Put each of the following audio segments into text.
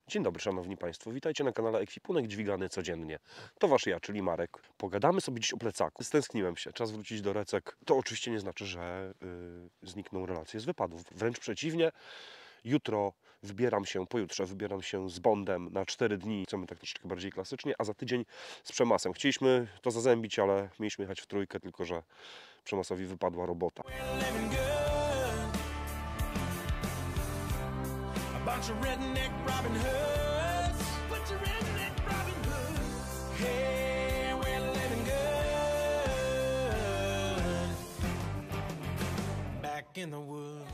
Dzień dobry, szanowni państwo. Witajcie na kanale Ekwipunek Dźwigany Codziennie. To wasz ja, czyli Marek. Pogadamy sobie dziś o plecaku. Stęskniłem się. Czas wrócić do recek. To oczywiście nie znaczy, że znikną relacje z wypadów. Wręcz przeciwnie. Jutro pojutrze wybieram się z Bondem na 4 dni. Chcemy tak troszeczkę bardziej klasycznie, a za tydzień z Przemasem. Chcieliśmy to zazębić, ale mieliśmy jechać w trójkę, tylko że Przemasowi wypadła robota. Bunch of redneck Robin Hoods. Bunch of redneck Robin Hoods. Hey, we're living good. Back in the woods.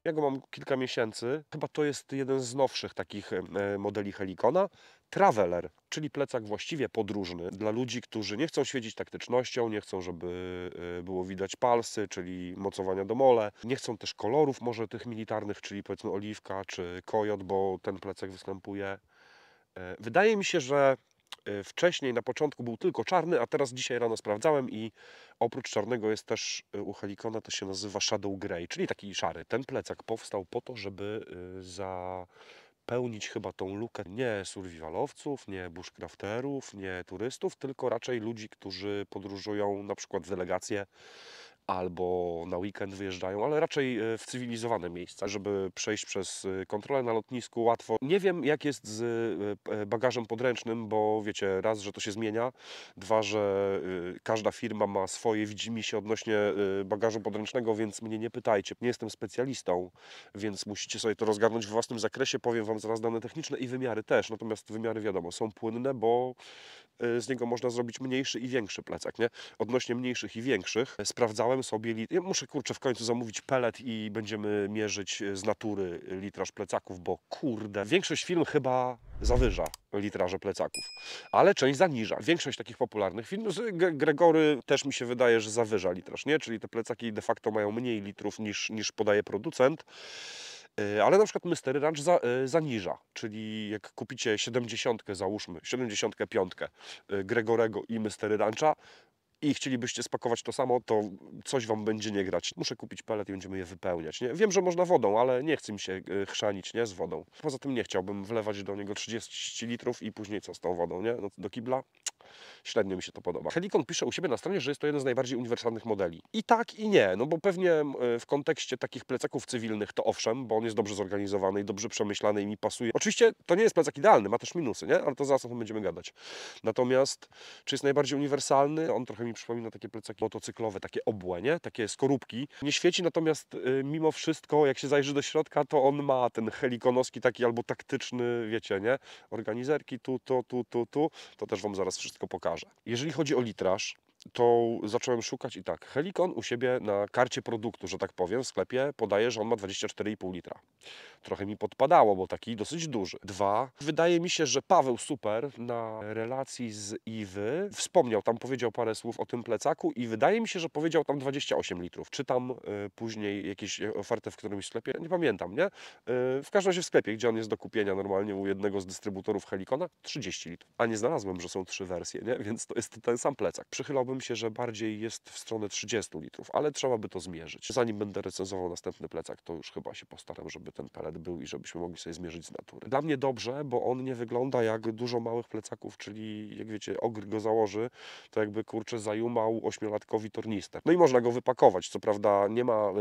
Ja go mam kilka miesięcy. Chyba to jest jeden z nowszych takich modeli Helikona. Traveler, czyli plecak właściwie podróżny dla ludzi, którzy nie chcą świecić taktycznością, nie chcą, żeby było widać palsy, czyli mocowania do mole. Nie chcą też kolorów może tych militarnych, czyli powiedzmy oliwka czy kojot, bo ten plecak występuje. Wydaje mi się, że wcześniej na początku był tylko czarny, a teraz dzisiaj rano sprawdzałem i oprócz czarnego jest też u Helikona, to się nazywa Shadow Grey, czyli taki szary. Ten plecak powstał po to, żeby zapełnić chyba tą lukę nie survivalowców, nie bushcrafterów, nie turystów, tylko raczej ludzi, którzy podróżują na przykład w delegacje albo na weekend wyjeżdżają, ale raczej w cywilizowane miejsca, żeby przejść przez kontrolę na lotnisku łatwo. Nie wiem, jak jest z bagażem podręcznym, bo wiecie, raz, że to się zmienia, dwa, że każda firma ma swoje widzimisię odnośnie bagażu podręcznego, więc mnie nie pytajcie. Nie jestem specjalistą, więc musicie sobie to rozgarnąć w własnym zakresie. Powiem Wam zaraz dane techniczne i wymiary też, natomiast wymiary wiadomo, są płynne, bo z niego można zrobić mniejszy i większy plecak, nie? Odnośnie mniejszych i większych sprawdzałem sobie, ja muszę kurczę w końcu zamówić pelet i będziemy mierzyć z natury litraż plecaków, bo kurde, większość firm chyba zawyża litraże plecaków, ale część zaniża. Większość takich popularnych firm, Gregory też mi się wydaje, że zawyża litraż, nie? Czyli te plecaki de facto mają mniej litrów niż podaje producent. Ale na przykład Mystery Ranch zaniża, czyli jak kupicie 70, załóżmy 75 Gregorego i Mystery Rancha i chcielibyście spakować to samo, to coś Wam będzie nie grać. Muszę kupić pelet i będziemy je wypełniać. Nie? Wiem, że można wodą, ale nie chce mi się chrzanić, nie, z wodą. Poza tym nie chciałbym wlewać do niego 30 litrów i później co z tą wodą, nie? No, do kibla. Średnio mi się to podoba. Helikon pisze u siebie na stronie, że jest to jeden z najbardziej uniwersalnych modeli. I tak, i nie. No bo pewnie w kontekście takich plecaków cywilnych to owszem, bo on jest dobrze zorganizowany i dobrze przemyślany i mi pasuje. Oczywiście to nie jest plecak idealny, ma też minusy, nie? Ale to zaraz o tym będziemy gadać. Natomiast czy jest najbardziej uniwersalny? On trochę mi przypomina takie plecaki motocyklowe, takie obłe, nie? Takie skorupki. Nie świeci, natomiast mimo wszystko, jak się zajrzy do środka, to on ma ten helikonowski taki albo taktyczny, wiecie, nie? Organizerki tu, to też Wam zaraz wszystko pokażę. Jeżeli chodzi o litraż, to zacząłem szukać i tak, Helikon u siebie na karcie produktu, że tak powiem, w sklepie podaje, że on ma 24,5 litra. Trochę mi podpadało, bo taki dosyć duży. Dwa, wydaje mi się, że Paweł Super na relacji z Iwy wspomniał, tam powiedział parę słów o tym plecaku i wydaje mi się, że powiedział tam 28 litrów. Czytam później jakieś ofertę w którymś sklepie, nie pamiętam, nie? W każdym razie w sklepie, gdzie on jest do kupienia normalnie u jednego z dystrybutorów Helikona, 30 litrów. A nie znalazłem, że są 3 wersje, nie? Więc to jest ten sam plecak. Przychylałbym się, że bardziej jest w stronę 30 litrów, ale trzeba by to zmierzyć. Zanim będę recenzował następny plecak, to już chyba się postaram, żeby ten pelet był i żebyśmy mogli sobie zmierzyć z natury. Dla mnie dobrze, bo on nie wygląda jak dużo małych plecaków, czyli jak wiecie, ogr go założy, to jakby kurczę zajumał 8-latkowi tornister. No i można go wypakować, co prawda nie ma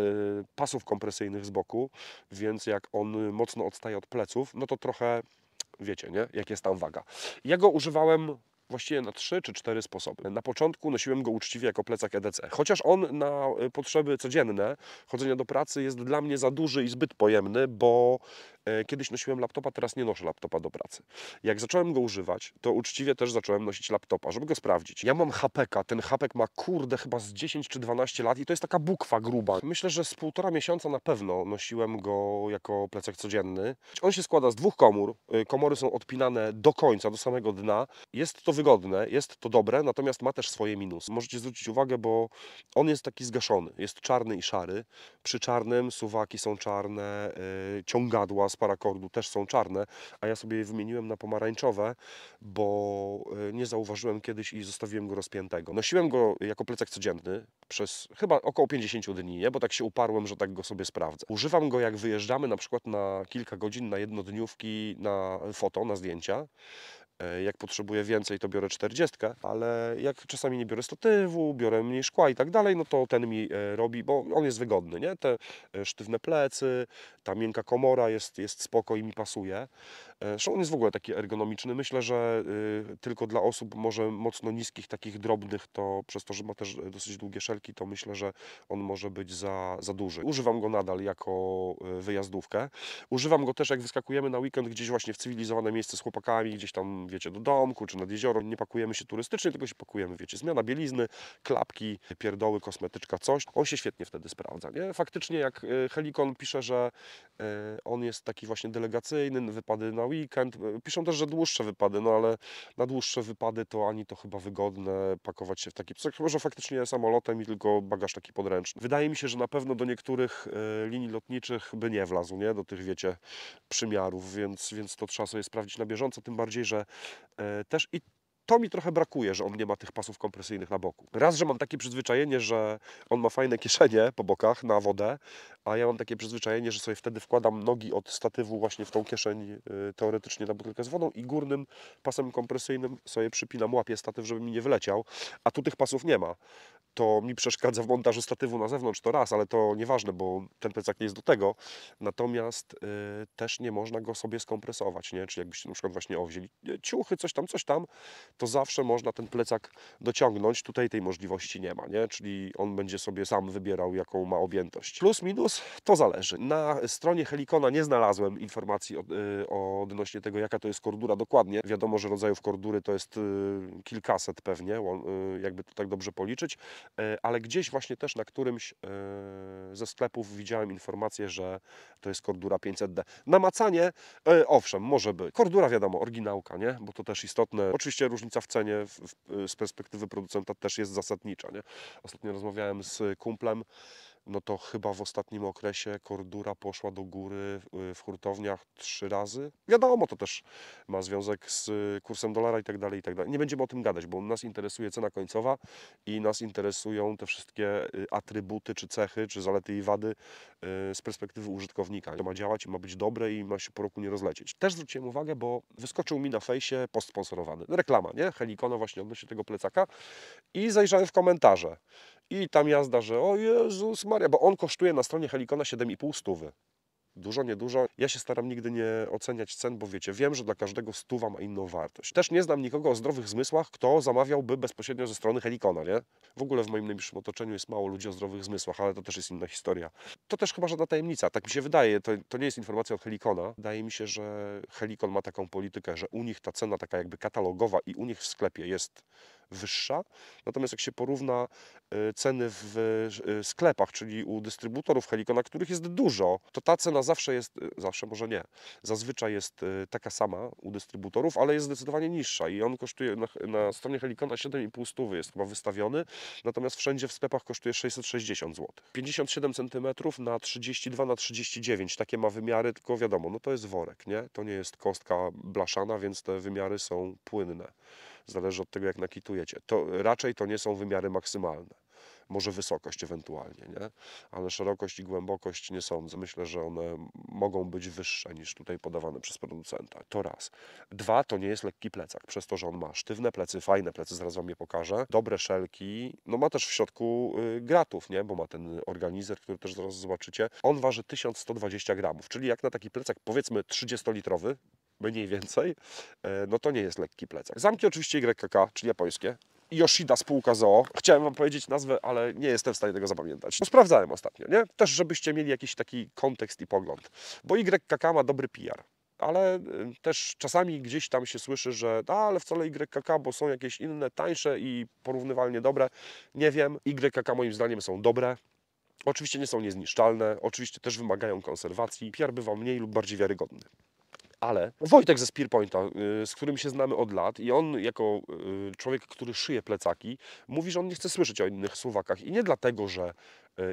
pasów kompresyjnych z boku, więc jak on mocno odstaje od pleców, no to trochę wiecie, nie? Jak jest tam waga. Ja go używałem właściwie na 3 czy 4 sposoby. Na początku nosiłem go uczciwie jako plecak EDC, chociaż on na potrzeby codzienne chodzenia do pracy jest dla mnie za duży i zbyt pojemny, bo kiedyś nosiłem laptopa, teraz nie noszę laptopa do pracy. Jak zacząłem go używać, to uczciwie też zacząłem nosić laptopa, żeby go sprawdzić. Ja mam HPK, ten HPK ma kurde chyba z 10 czy 12 lat i to jest taka bukwa gruba. Myślę, że z 1,5 miesiąca na pewno nosiłem go jako plecak codzienny. On się składa z 2 komór. Komory są odpinane do końca, do samego dna. Jest to wygodne, jest to dobre, natomiast ma też swoje minusy. Możecie zwrócić uwagę, bo on jest taki zgaszony, jest czarny i szary. Przy czarnym suwaki są czarne, ciągadła z parakordu też są czarne, a ja sobie je wymieniłem na pomarańczowe, bo nie zauważyłem kiedyś i zostawiłem go rozpiętego. Nosiłem go jako plecak codzienny przez chyba około 50 dni, nie? Bo tak się uparłem, że tak go sobie sprawdzę. Używam go, jak wyjeżdżamy na przykład na kilka godzin, na jednodniówki, na foto, na zdjęcia. Jak potrzebuję więcej, to biorę 40, ale jak czasami nie biorę statywu, biorę mniej szkła i tak dalej, no to ten mi robi, bo on jest wygodny, nie? Te sztywne plecy, ta miękka komora jest spoko i mi pasuje. Zresztą on jest w ogóle taki ergonomiczny. Myślę, że tylko dla osób może mocno niskich, takich drobnych, to przez to, że ma też dosyć długie szelki, to myślę, że on może być za duży. Używam go nadal jako wyjazdówkę. Używam go też, jak wyskakujemy na weekend gdzieś właśnie w cywilizowane miejsce z chłopakami, gdzieś tam, wiecie, do domku czy nad jezioro. Nie pakujemy się turystycznie, tylko się pakujemy, wiecie, zmiana bielizny, klapki, pierdoły, kosmetyczka, coś. On się świetnie wtedy sprawdza, nie? Faktycznie jak Helikon pisze, że on jest taki właśnie delegacyjny, wypady na weekend. Piszą też, że dłuższe wypady, no ale na dłuższe wypady to ani to chyba wygodne pakować się w taki plecak, chyba że faktycznie samolotem i tylko bagaż taki podręczny. Wydaje mi się, że na pewno do niektórych linii lotniczych by nie wlazł, nie? Do tych, wiecie, przymiarów, więc to trzeba sobie sprawdzić na bieżąco, tym bardziej, że też i to mi trochę brakuje, że on nie ma tych pasów kompresyjnych na boku. Raz, że mam takie przyzwyczajenie, że on ma fajne kieszenie po bokach na wodę, a ja mam takie przyzwyczajenie, że sobie wtedy wkładam nogi od statywu właśnie w tą kieszeń teoretycznie na butelkę z wodą i górnym pasem kompresyjnym sobie przypinam, łapię statyw, żeby mi nie wyleciał, a tu tych pasów nie ma. To mi przeszkadza w montażu statywu na zewnątrz, to raz, ale to nieważne, bo ten plecak nie jest do tego. Natomiast też nie można go sobie skompresować, nie? Czyli jakbyście na przykład właśnie wzięli ciuchy, coś tam, to zawsze można ten plecak dociągnąć. Tutaj tej możliwości nie ma, nie? Czyli on będzie sobie sam wybierał, jaką ma objętość. Plus, minus, to zależy. Na stronie Helikona nie znalazłem informacji odnośnie tego, jaka to jest kordura dokładnie. Wiadomo, że rodzajów kordury to jest kilkaset pewnie, jakby to tak dobrze policzyć, ale gdzieś właśnie też na którymś ze sklepów widziałem informację, że to jest kordura 500D. Namacanie, owszem, może być. Kordura, wiadomo, oryginałka, nie? Bo to też istotne. Oczywiście różnica w cenie z perspektywy producenta też jest zasadnicza, nie? Ostatnio rozmawiałem z kumplem, no to chyba w ostatnim okresie kordura poszła do góry w hurtowniach 3 razy. Wiadomo, to też ma związek z kursem dolara i tak dalej, i tak dalej. Nie będziemy o tym gadać, bo nas interesuje cena końcowa i nas interesują te wszystkie atrybuty, czy cechy, czy zalety i wady z perspektywy użytkownika. To ma działać i ma być dobre i ma się po roku nie rozlecieć. Też zwróciłem uwagę, bo wyskoczył mi na fejsie post sponsorowany. Reklama, nie? Helikona właśnie odnośnie tego plecaka i zajrzałem w komentarze. I tam jazda, że o Jezus Maria, bo on kosztuje na stronie Helikona 7,5 stówy. Dużo, niedużo. Ja się staram nigdy nie oceniać cen, bo wiecie, wiem, że dla każdego stuwa ma inną wartość. Też nie znam nikogo o zdrowych zmysłach, kto zamawiałby bezpośrednio ze strony Helikona, nie? W ogóle w moim najbliższym otoczeniu jest mało ludzi o zdrowych zmysłach, ale to też jest inna historia. To też chyba żadna tajemnica, tak mi się wydaje, to nie jest informacja od Helikona. Wydaje mi się, że Helikon ma taką politykę, że u nich ta cena taka jakby katalogowa i u nich w sklepie jest wyższa, natomiast jak się porówna ceny w sklepach, czyli u dystrybutorów Helikona, których jest dużo, to ta cena zawsze może nie, zazwyczaj jest taka sama u dystrybutorów, ale jest zdecydowanie niższa i on kosztuje na stronie Helikona 7,5 stówy jest chyba wystawiony, natomiast wszędzie w sklepach kosztuje 660 zł. 57 cm na 32 na 39, takie ma wymiary, tylko wiadomo, no to jest worek, nie? To nie jest kostka blaszana, więc te wymiary są płynne. Zależy od tego, jak nakitujecie. To raczej to nie są wymiary maksymalne. Może wysokość ewentualnie, nie? Ale szerokość i głębokość nie sądzę. Myślę, że one mogą być wyższe niż tutaj podawane przez producenta. To raz. Dwa, to nie jest lekki plecak, przez to, że on ma sztywne plecy, fajne plecy, zaraz Wam je pokażę, dobre szelki, no ma też w środku gratów, nie? Bo ma ten organizer, który też zaraz zobaczycie. On waży 1120 gramów, czyli jak na taki plecak, powiedzmy 30-litrowy, mniej więcej, no to nie jest lekki plecak. Zamki oczywiście YKK, czyli japońskie. Yoshida spółka ZOO. Chciałem Wam powiedzieć nazwę, ale nie jestem w stanie tego zapamiętać. No, sprawdzałem ostatnio, nie? Też żebyście mieli jakiś taki kontekst i pogląd. Bo YKK ma dobry PR. Ale też czasami gdzieś tam się słyszy, że ale wcale YKK, bo są jakieś inne, tańsze i porównywalnie dobre. Nie wiem. YKK moim zdaniem są dobre. Oczywiście nie są niezniszczalne. Oczywiście też wymagają konserwacji. PR bywa mniej lub bardziej wiarygodny. Ale Wojtek ze Spearpointa, z którym się znamy od lat i on jako człowiek, który szyje plecaki, mówi, że on nie chce słyszeć o innych suwakach i nie dlatego, że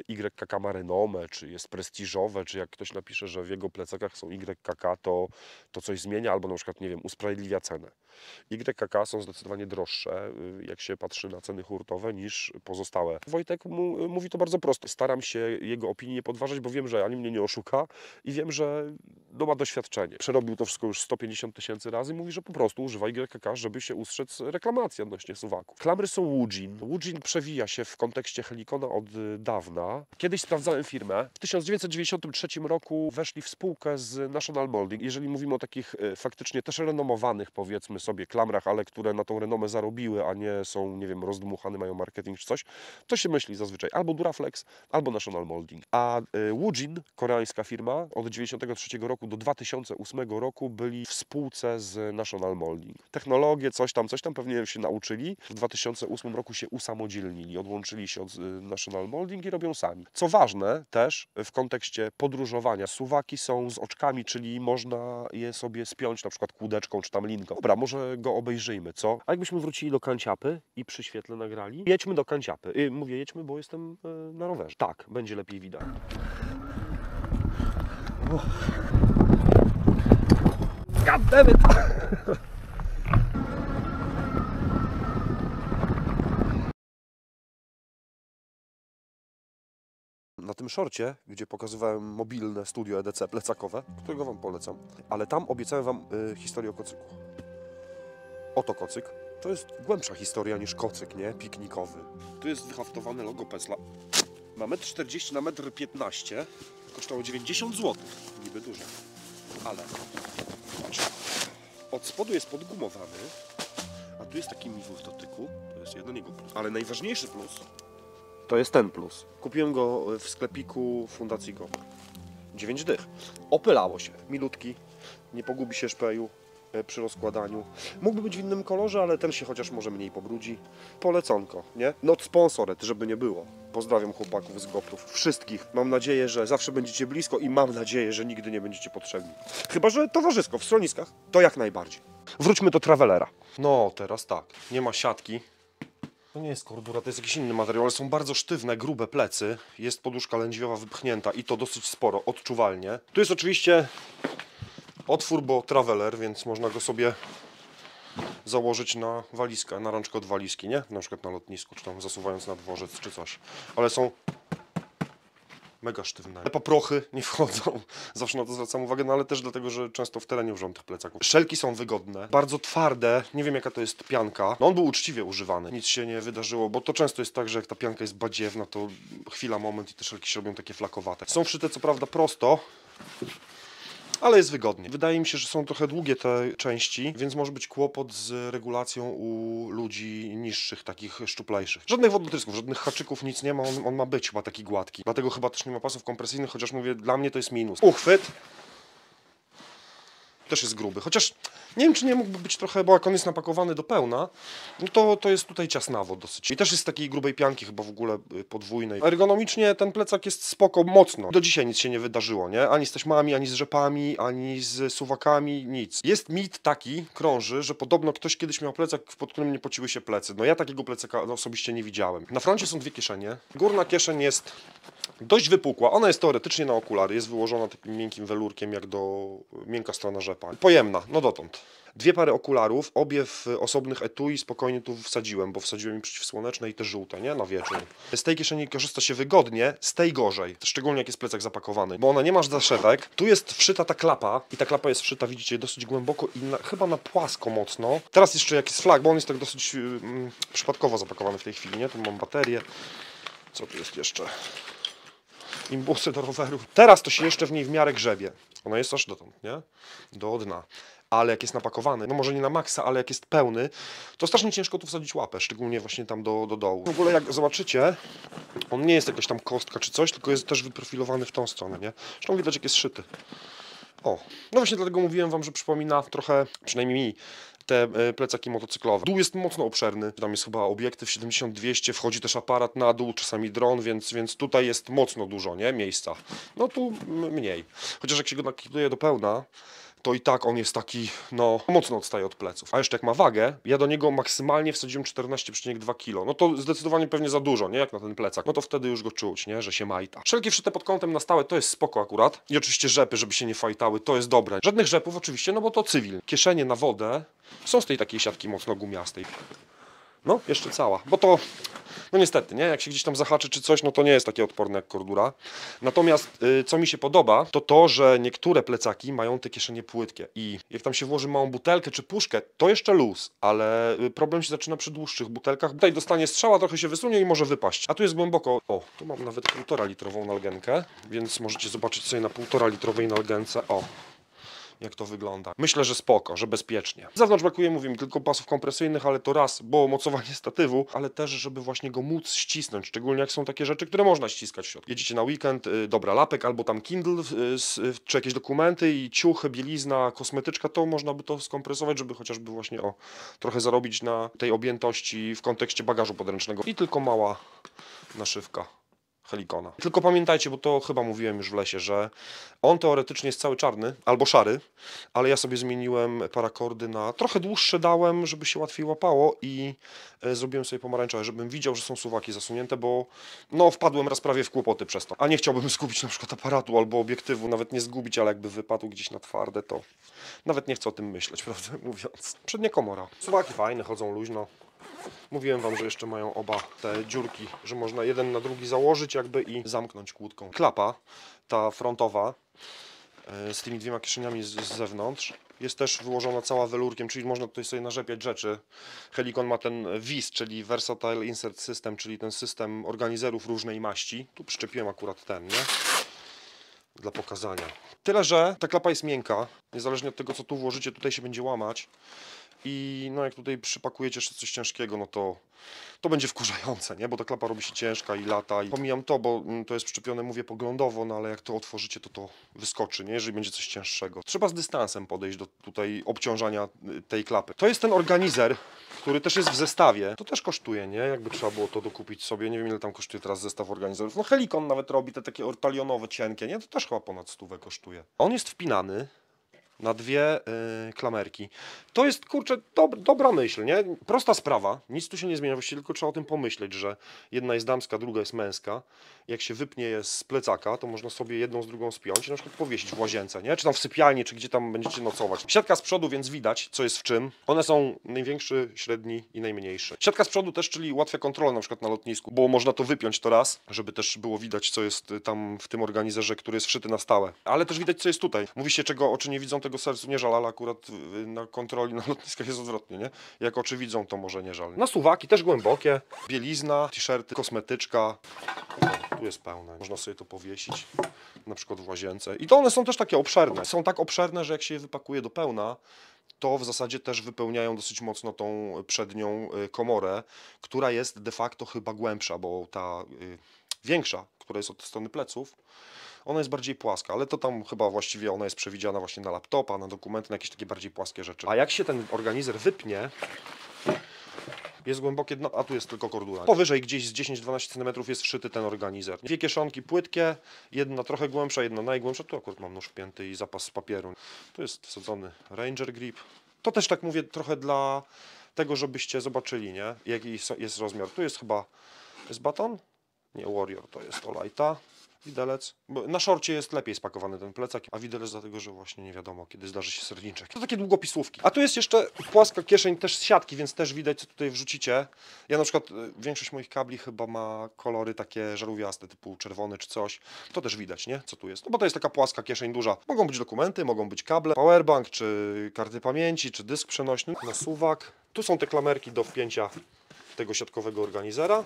YKK ma renomę, czy jest prestiżowe, czy jak ktoś napisze, że w jego plecakach są YKK, to coś zmienia, albo na przykład, nie wiem, usprawiedliwia cenę. YKK są zdecydowanie droższe, jak się patrzy na ceny hurtowe, niż pozostałe. Wojtek mówi to bardzo prosto. Staram się jego opinii nie podważać, bo wiem, że ani mnie nie oszuka i wiem, że no, ma doświadczenie. Przerobił to wszystko już 150 000 razy i mówi, że po prostu używa YKK, żeby się ustrzec reklamacji odnośnie suwaku. Klamry są Woojin. Woojin przewija się w kontekście Helikona od dawna. Kiedyś sprawdzałem firmę. W 1993 roku weszli w spółkę z National Molding. Jeżeli mówimy o takich faktycznie też renomowanych, powiedzmy sobie, klamrach, ale które na tą renomę zarobiły, a nie są, nie wiem, rozdmuchane, mają marketing czy coś, to się myśli zazwyczaj albo Duraflex, albo National Molding. A Woojin, koreańska firma, od 1993 roku do 2008 roku byli w spółce z National Molding. Technologie, coś tam pewnie się nauczyli. W 2008 roku się usamodzielnili, odłączyli się od National Molding i robią sami. Co ważne też w kontekście podróżowania, suwaki są z oczkami, czyli można je sobie spiąć na przykład kłódeczką czy tam linką. Dobra, może go obejrzyjmy, co? A jakbyśmy wrócili do kanciapy i przy świetle nagrali? Jedźmy do kanciapy. Mówię jedźmy, bo jestem na rowerze. Tak, będzie lepiej widać. God damn it! Na tym szorcie, gdzie pokazywałem mobilne studio EDC plecakowe, którego Wam polecam, ale tam obiecałem Wam historię o kocyku. Oto kocyk. To jest głębsza historia niż kocyk, nie? Piknikowy. Tu jest wyhaftowane logo Pesla. Ma 1,40 m na 1,15 m. Kosztowało 90 zł. Niby dużo. Ale patrz. Od spodu jest podgumowany, a tu jest taki miwór w dotyku. To jest jeden jego plus. Ale najważniejszy plus to jest ten plus. Kupiłem go w sklepiku Fundacji GOPR. 9 dych. Opylało się. Milutki. Nie pogubi się szpeju przy rozkładaniu. Mógłby być w innym kolorze, ale ten się chociaż może mniej pobrudzi. Poleconko, nie? Not sponsored, żeby nie było. Pozdrawiam chłopaków z GOPR-ów. Wszystkich. Mam nadzieję, że zawsze będziecie blisko i mam nadzieję, że nigdy nie będziecie potrzebni. Chyba że towarzysko w schroniskach. To jak najbardziej. Wróćmy do Travelera. No, teraz tak. Nie ma siatki. To nie jest kordura, to jest jakiś inny materiał, ale są bardzo sztywne, grube plecy. Jest poduszka lędźwiowa wypchnięta i to dosyć sporo, odczuwalnie. Tu jest oczywiście otwór, bo Traveler, więc można go sobie założyć na walizkę, na rączkę od walizki, nie? Na przykład na lotnisku, czy tam zasuwając na dworzec, czy coś. Ale są mega sztywne. Te paprochy nie wchodzą. Zawsze na to zwracam uwagę, no ale też dlatego, że często w terenie używam tych plecaków. Szelki są wygodne, bardzo twarde. Nie wiem, jaka to jest pianka. No on był uczciwie używany. Nic się nie wydarzyło, bo to często jest tak, że jak ta pianka jest badziewna, to chwila, moment i te szelki się robią takie flakowate. Są wszyte co prawda prosto, ale jest wygodnie. Wydaje mi się, że są trochę długie te części, więc może być kłopot z regulacją u ludzi niższych, takich szczuplejszych. Żadnych wodotrysków, żadnych haczyków, nic nie ma, on ma być chyba taki gładki. Dlatego chyba też nie ma pasów kompresyjnych, chociaż mówię, dla mnie to jest minus. Uchwyt też jest gruby, chociaż nie wiem, czy nie mógłby być trochę, bo jak on jest napakowany do pełna, no to jest tutaj ciasnawo dosyć. I też jest z takiej grubej pianki, chyba w ogóle podwójnej. Ergonomicznie ten plecak jest spoko, mocno. Do dzisiaj nic się nie wydarzyło, nie? Ani z taśmami, ani z rzepami, ani z suwakami, nic. Jest mit taki, krąży, że podobno ktoś kiedyś miał plecak, pod którym nie pociły się plecy. No ja takiego plecaka osobiście nie widziałem. Na froncie są dwie kieszenie. Górna kieszeń jest dość wypukła. Ona jest teoretycznie na okulary. Jest wyłożona takim miękkim welurkiem, jak do miękka strona rzepa. Pojemna, no dotąd. Dwie pary okularów, obie w osobnych etui, spokojnie tu wsadziłem, bo wsadziłem im przeciwsłoneczne i te żółte, nie? Na wieczór. Z tej kieszeni korzysta się wygodnie, z tej gorzej. Szczególnie jak jest plecak zapakowany, bo ona nie ma zaszewek. Tu jest wszyta ta klapa i ta klapa jest wszyta, widzicie, dosyć głęboko i chyba na płasko mocno. Teraz jeszcze jak jest flag, bo on jest tak dosyć przypadkowo zapakowany w tej chwili, nie? Tu mam baterię. Co tu jest jeszcze? Imbusy do roweru. Teraz to się jeszcze w niej w miarę grzebie. Ona jest aż dotąd, nie? Do dna. Ale jak jest napakowany, no może nie na maksa, ale jak jest pełny, to strasznie ciężko tu wsadzić łapę, szczególnie właśnie tam do dołu. W ogóle jak zobaczycie, on nie jest jakaś tam kostka czy coś, tylko jest też wyprofilowany w tą stronę, nie? Zresztą widać, jak jest szyty. O, no właśnie dlatego mówiłem Wam, że przypomina trochę, przynajmniej mi, te plecaki motocyklowe. Dół jest mocno obszerny, tam jest chyba obiektyw 70-200, wchodzi też aparat na dół, czasami dron, więc tutaj jest mocno dużo, nie? Miejsca. No tu mniej. Chociaż jak się go nakieruje do pełna, to i tak on jest taki, no, mocno odstaje od pleców. A jeszcze jak ma wagę, ja do niego maksymalnie wsadziłem 14,2 kg. No to zdecydowanie pewnie za dużo, nie? Jak na ten plecak. No to wtedy już go czuć, nie? Że się majta. Wszelkie wszyte pod kątem na stałe to jest spoko akurat. I oczywiście rzepy, żeby się nie fajtały, to jest dobre. Żadnych rzepów oczywiście, no bo to cywil. Kieszenie na wodę są z tej takiej siatki mocno gumiastej. No, jeszcze cała, bo to, no niestety, nie? Jak się gdzieś tam zahaczy czy coś, no to nie jest takie odporne jak kordura. Natomiast, co mi się podoba, to to, że niektóre plecaki mają te kieszenie płytkie i jak tam się włoży małą butelkę czy puszkę, to jeszcze luz, ale problem się zaczyna przy dłuższych butelkach. Tutaj dostanie strzała, trochę się wysunie i może wypaść. A tu jest głęboko. O, tu mam nawet 1,5 litrową nalgenkę, więc możecie zobaczyć sobie na 1,5 litrowej nalgence. O, jak to wygląda. Myślę, że spoko, że bezpiecznie. Z zewnątrz brakuje, mówię, tylko pasów kompresyjnych, ale to raz, bo mocowanie statywu, ale też, żeby właśnie go móc ścisnąć, szczególnie jak są takie rzeczy, które można ściskać w środku. Jedziecie na weekend, dobra, lapek albo tam Kindle, czy jakieś dokumenty i ciuchy, bielizna, kosmetyczka, to można by to skompresować, żeby chociażby właśnie trochę zarobić na tej objętości w kontekście bagażu podręcznego. I tylko mała naszywka Helikona. Tylko pamiętajcie, bo to chyba mówiłem już w lesie, że on teoretycznie jest cały czarny albo szary, ale ja sobie zmieniłem parakordy na trochę dłuższe dałem, żeby się łatwiej łapało i zrobiłem sobie pomarańczowe, żebym widział, że są suwaki zasunięte, bo no wpadłem raz prawie w kłopoty przez to. A nie chciałbym zgubić na przykład aparatu albo obiektywu, nawet nie zgubić, ale jakby wypadł gdzieś na twarde, to nawet nie chcę o tym myśleć, prawdę mówiąc. Przednia komora. Suwaki fajne, chodzą luźno. Mówiłem wam, że jeszcze mają oba te dziurki, że można jeden na drugi założyć jakby i zamknąć kłódką. Klapa, ta frontowa, z tymi dwiema kieszeniami z zewnątrz, jest też wyłożona cała welurkiem, czyli można tutaj sobie narzepiać rzeczy. Helikon ma ten WIS, czyli Versatile Insert System, czyli ten system organizerów różnej maści. Tu przyczepiłem akurat ten, nie? Dla pokazania. Tyle, że ta klapa jest miękka, niezależnie od tego, co tu włożycie, tutaj się będzie łamać. I no jak tutaj przypakujecie jeszcze coś ciężkiego, no to będzie wkurzające, nie? Bo ta klapa robi się ciężka i lata. I pomijam to, bo to jest przyczepione, mówię, poglądowo, no ale jak to otworzycie, to wyskoczy, nie? Jeżeli będzie coś cięższego. Trzeba z dystansem podejść do tutaj obciążania tej klapy. To jest ten organizer, który też jest w zestawie. To też kosztuje, nie? Jakby trzeba było to dokupić sobie. Nie wiem, ile tam kosztuje teraz zestaw organizerów. No Helikon nawet robi te takie ortalionowe, cienkie, nie? To też chyba ponad 100 kosztuje. On jest wpinany na dwie klamerki. To jest, kurczę, dobra myśl, nie? Prosta sprawa, nic tu się nie zmienia, właściwie tylko trzeba o tym pomyśleć, że jedna jest damska, druga jest męska. Jak się wypnie je z plecaka, to można sobie jedną z drugą spiąć i na przykład powiesić w łazience, nie? Czy tam w sypialni, czy gdzie tam będziecie nocować. Siatka z przodu, więc widać, co jest w czym. One są największy, średni i najmniejszy. Siatka z przodu też, czyli ułatwia kontrolę na przykład na lotnisku, bo można to wypiąć to raz, żeby też było widać, co jest tam w tym organizerze, który jest wszyty na stałe. Ale też widać, co jest tutaj. Mówi się, czego oczy nie widzą, tego sercu nie żal, ale akurat na kontroli na lotniskach jest odwrotnie, nie? Jak oczy widzą, to może nie żal. Na suwaki też głębokie, bielizna, t-shirty, kosmetyczka. O, tu jest pełne. Można sobie to powiesić, na przykład w łazience. I to one są też takie obszerne. Są tak obszerne, że jak się je wypakuje do pełna, to w zasadzie też wypełniają dosyć mocno tą przednią komorę, która jest de facto chyba głębsza, bo ta większa, która jest od strony pleców, ona jest bardziej płaska, ale to tam chyba właściwie ona jest przewidziana właśnie na laptopa, na dokumenty, na jakieś takie bardziej płaskie rzeczy. A jak się ten organizer wypnie, jest głębokie dno, a tu jest tylko kordura. Powyżej gdzieś z 10-12 cm jest wszyty ten organizer. Dwie kieszonki płytkie, jedna trochę głębsza, jedna najgłębsza. Tu akurat mam nóż wpięty i zapas papieru. Tu jest wsadzony Ranger Grip. To też tak mówię trochę dla tego, żebyście zobaczyli, nie? Jaki jest rozmiar. Tu jest chyba, jest baton? Nie, Warrior, to jest Olajta. Widelec. Bo na szorcie jest lepiej spakowany ten plecak, a widelec dlatego, że właśnie nie wiadomo, kiedy zdarzy się serniczek. To takie długopisówki. A tu jest jeszcze płaska kieszeń też z siatki, więc też widać, co tutaj wrzucicie. Ja na przykład, większość moich kabli chyba ma kolory takie żarówiaste, typu czerwony czy coś. To też widać, nie? Co tu jest. No bo to jest taka płaska kieszeń duża. Mogą być dokumenty, mogą być kable, powerbank, czy karty pamięci, czy dysk przenośny. Na suwak. Tu są te klamerki do wpięcia tego siatkowego organizera.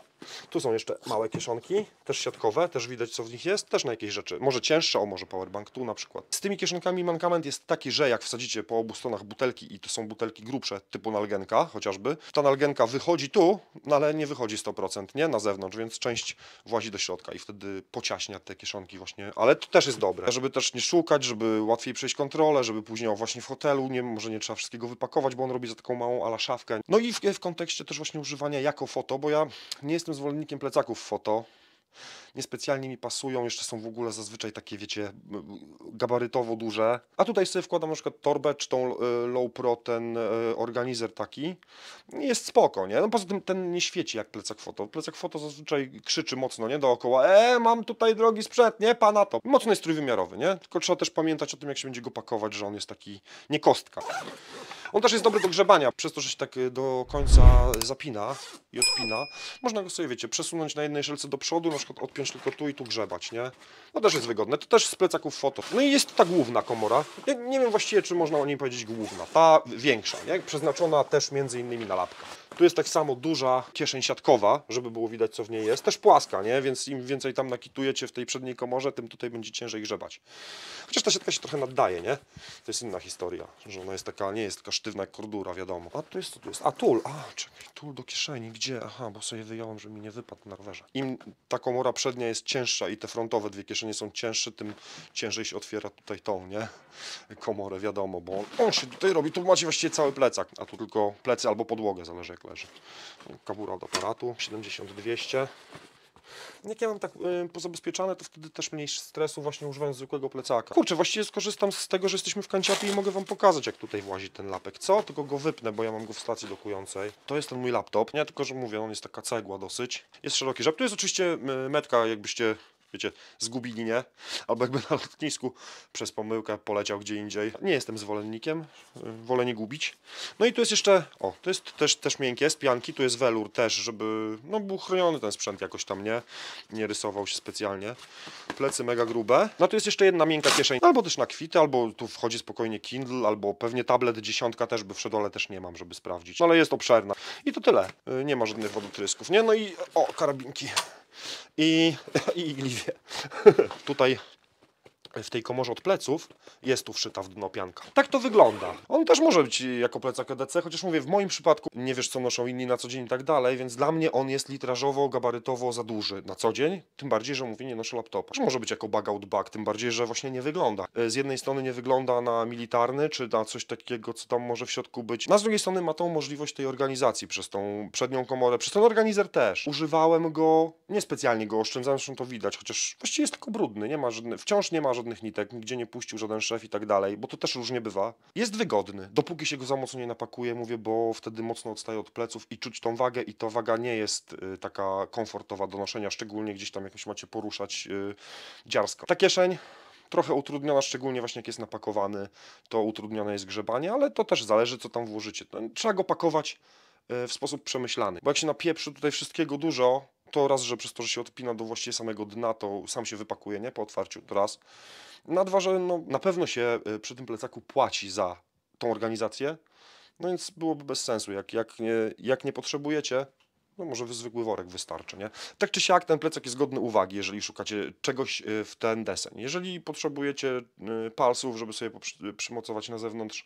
Tu są jeszcze małe kieszonki, też siatkowe, też widać, co w nich jest, też na jakieś rzeczy. Może cięższe, o może powerbank tu na przykład. Z tymi kieszonkami mankament jest taki, że jak wsadzicie po obu stronach butelki i to są butelki grubsze, typu nalgenka chociażby, ta nalgenka wychodzi tu, no ale nie wychodzi 100%, nie? Na zewnątrz, więc część włazi do środka i wtedy pociaśnia te kieszonki właśnie, ale to też jest dobre, żeby też nie szukać, żeby łatwiej przejść kontrolę, żeby później właśnie w hotelu, może nie trzeba wszystkiego wypakować, bo on robi za taką małą ala szafkę. No i w kontekście też właśnie używania jako foto, bo ja nie jestem zwolennikiem plecaków foto, niespecjalnie mi pasują, jeszcze są w ogóle zazwyczaj takie, wiecie, gabarytowo duże. A tutaj sobie wkładam na przykład torbę, czy tą Low Pro, ten organizer taki. Jest spoko, nie? No poza tym ten nie świeci jak plecak foto. Plecak foto zazwyczaj krzyczy mocno, nie? Dookoła, mam tutaj drogi sprzęt, nie? Pana to. Mocno jest trójwymiarowy, nie? Tylko trzeba też pamiętać o tym, jak się będzie go pakować, że on jest taki, nie kostka. On też jest dobry do grzebania, przez to, że się tak do końca zapina i odpina. Można go sobie, wiecie, przesunąć na jednej szelce do przodu, na przykład odpiąć tylko tu i tu grzebać, nie? No też jest wygodne. To też z plecaków foto. No i jest ta główna komora. Ja nie wiem właściwie, czy można o niej powiedzieć główna. Ta większa, nie? Przeznaczona też między innymi na lapka. Tu jest tak samo duża kieszeń siatkowa, żeby było widać, co w niej jest. Też płaska, nie? Więc im więcej tam nakitujecie w tej przedniej komorze, tym tutaj będzie ciężej grzebać. Chociaż ta siatka się trochę naddaje, nie? To jest inna historia, że ona jest taka, nie jest taka sztywna jak kordura, wiadomo. A tu jest, co tu jest? A, tul. Czekaj, tul do kieszeni. Gdzie? Aha, bo sobie wyjąłem, żeby mi nie wypadł na rowerze. Im ta komora przednia jest cięższa i te frontowe dwie kieszenie są cięższe, tym ciężej się otwiera tutaj tą, nie? Komorę, wiadomo, bo on się tutaj robi. Tu macie właściwie cały plecak, a tu tylko plecy albo podłogę, zależy jak leży. Kabura od aparatu, 70-200. Jak ja mam tak pozabezpieczane, to wtedy też mniej stresu właśnie używając zwykłego plecaka. Kurczę, właściwie skorzystam z tego, że jesteśmy w kanciapie i mogę wam pokazać, jak tutaj włazi ten lapek. Co? Tylko go wypnę, bo ja mam go w stacji dokującej. To jest ten mój laptop. Nie, tylko że mówię, on jest taka cegła dosyć. Jest szeroki żab. Tu jest oczywiście metka, jakbyście, wiecie, zgubili, nie? Albo jakby na lotnisku przez pomyłkę poleciał gdzie indziej. Nie jestem zwolennikiem, wolę nie gubić. No i tu jest jeszcze, to jest też miękkie, z pianki, tu jest welur też, żeby, no był chroniony ten sprzęt jakoś tam, nie rysował się specjalnie. Plecy mega grube. No tu jest jeszcze jedna miękka kieszeń, albo też na kwity, albo tu wchodzi spokojnie Kindle, albo pewnie tablet 10 też by wszedł, ale też nie mam, żeby sprawdzić. No ale jest obszerna. I to tyle. Nie ma żadnych wodotrysków, nie? No i, karabinki. I igliwie. Tutaj w tej komorze od pleców jest tu wszyta w dno pianka. Tak to wygląda. On też może być jako plecak EDC, chociaż mówię, w moim przypadku nie wiesz, co noszą inni na co dzień i tak dalej, więc dla mnie on jest litrażowo, gabarytowo za duży na co dzień, tym bardziej, że mówię, nie noszę laptopa. Też może być jako bag out bag, tym bardziej, że właśnie nie wygląda. Z jednej strony nie wygląda na militarny, czy na coś takiego, co tam może w środku być, a z drugiej strony ma tą możliwość tej organizacji przez tą przednią komorę, przez ten organizer też. Używałem go, niespecjalnie go oszczędzałem, zresztą to widać, chociaż właściwie jest tylko brudny, wciąż nie ma żadnych nitek, nigdzie nie puścił żaden szef i tak dalej, bo to też różnie bywa. Jest wygodny, dopóki się go za mocno nie napakuje, mówię, bo wtedy mocno odstaje od pleców i czuć tą wagę i ta waga nie jest taka komfortowa do noszenia, szczególnie gdzieś tam jakoś macie poruszać dziarsko. Ta kieszeń trochę utrudniona, szczególnie właśnie jak jest napakowany, to utrudnione jest grzebanie, ale to też zależy, co tam włożycie. Trzeba go pakować w sposób przemyślany, bo jak się napieprzy tutaj wszystkiego dużo, to raz, że przez to, że się odpina do właściwie samego dna, to sam się wypakuje, nie? Po otwarciu, to raz. Na dwa, że no, na pewno się przy tym plecaku płaci za tą organizację, no więc byłoby bez sensu. Jak nie potrzebujecie, no może zwykły worek wystarczy, nie? Tak czy siak ten plecak jest godny uwagi, jeżeli szukacie czegoś w ten deseń. Jeżeli potrzebujecie palców, żeby sobie przymocować na zewnątrz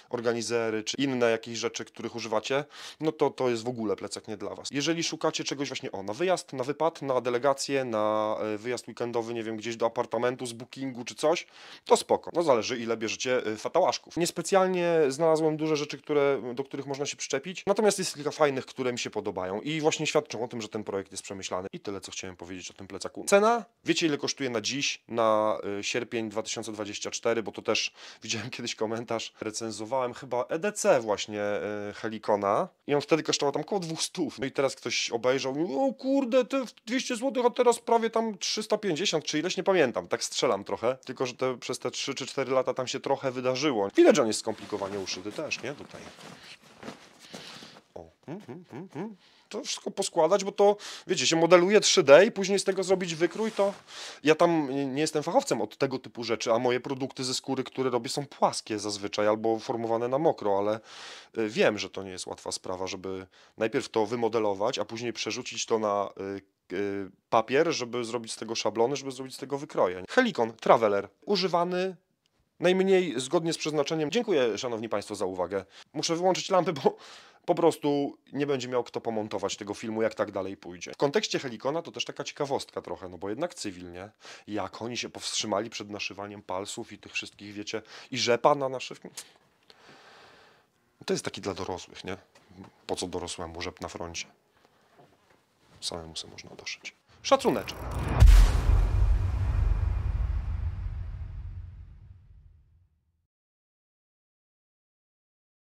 organizery, czy inne jakieś rzeczy, których używacie, no to jest w ogóle plecak nie dla Was. Jeżeli szukacie czegoś właśnie na wyjazd, na wypad, na delegację, na wyjazd weekendowy, nie wiem, gdzieś do apartamentu z bookingu czy coś, to spoko. No zależy, ile bierzecie fatałaszków. Niespecjalnie znalazłem duże rzeczy, do których można się przyczepić, natomiast jest kilka fajnych, które mi się podobają i właśnie świadczą o tym, że ten projekt jest przemyślany. I tyle, co chciałem powiedzieć o tym plecaku. Cena? Wiecie, ile kosztuje na dziś, na sierpień 2024, bo to też widziałem kiedyś komentarz, recenzowałem chyba EDC właśnie Helikona i on wtedy kosztował tam około 200. No i teraz ktoś obejrzał, o kurde, te 200 zł, a teraz prawie tam 350 czy ileś, nie pamiętam, tak strzelam trochę, tylko że przez te 3 czy 4 lata tam się trochę wydarzyło. Widać, że on jest skomplikowanie uszyty też, nie? Tutaj. O. To wszystko poskładać, bo to, wiecie, się modeluje 3D i później z tego zrobić wykrój, to ja tam nie jestem fachowcem od tego typu rzeczy, a moje produkty ze skóry, które robię, są płaskie zazwyczaj albo formowane na mokro, ale wiem, że to nie jest łatwa sprawa, żeby najpierw to wymodelować, a później przerzucić to na papier, żeby zrobić z tego szablony, żeby zrobić z tego wykroje. Helikon Traveler, używany najmniej zgodnie z przeznaczeniem. Dziękuję, szanowni państwo, za uwagę. Muszę wyłączyć lampy, bo po prostu nie będzie miał kto pomontować tego filmu, jak tak dalej pójdzie. W kontekście Helikona to też taka ciekawostka trochę, no bo jednak cywilnie, jak oni się powstrzymali przed naszywaniem palców i tych wszystkich, wiecie, i rzepa na naszywki. To jest taki dla dorosłych, nie? Po co dorosłemu rzep na froncie? Samemu sobie można doszyć. Szacuneczek.